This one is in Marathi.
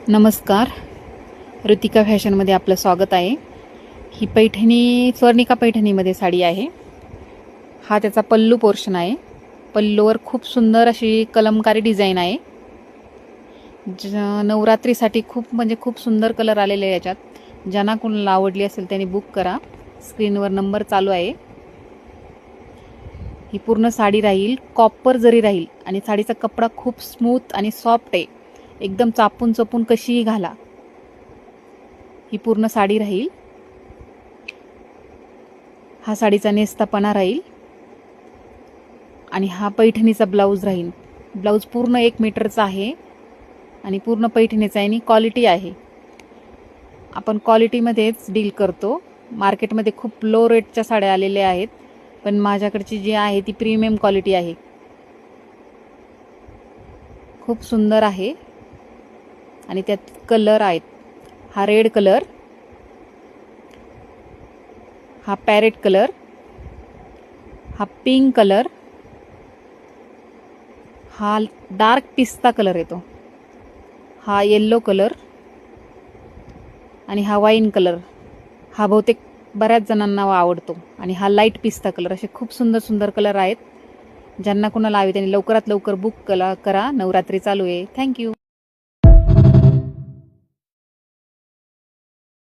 नमस्कार. ऋतिका फॅशनमध्ये आपलं स्वागत आहे. ही पैठणी स्वर्णिका पैठणीमध्ये साडी आहे. हा त्याचा पल्लू पोर्शन आहे. पल्लूवर खूप सुंदर अशी कलमकारी डिझाईन आहे. नवरात्रीसाठी खूप सुंदर कलर आलेले आहे याच्यात. ज्यांना कोणाला आवडली असेल त्यांनी बुक करा. स्क्रीनवर नंबर चालू आहे. ही पूर्ण साडी राहील कॉपर जरी राहील आणि साडीचा कपडा खूप स्मूथ आणि सॉफ्ट आहे. एकदम चापून चपून कशीही घाला. ही पूर्ण साडी राहील. हा साडीचा नेस्तापणा राहील आणि हा पैठणीचा ब्लाऊज राहील. ब्लाऊज पूर्ण 1 मीटरचा आहे आणि पूर्ण पैठणीचा आहे आणि क्वालिटी आहे. आपण क्वालिटीमध्येच डील करतो. मार्केटमध्ये खूप लो रेटच्या साड्या आलेल्या आहेत, पण माझ्याकडची जी आहे ती प्रीमियम क्वालिटी आहे. खूप सुंदर आहे आणि त्यात कलर आहेत. हा रेड कलर, हा पॅरेट कलर, हा पिंक कलर, हा डार्क पिस्ता कलर येतो, हा येल्लो कलर आणि हा वाईन कलर. हा बहुतेक बऱ्याच जणांना आवडतो. आणि हा लाईट पिस्ता कलर. असे खूप सुंदर सुंदर कलर आहेत. ज्यांना कोणाला हवे त्यांनी लवकरात लवकर बुक करा. नवरात्री चालू आहे. थँक्यू.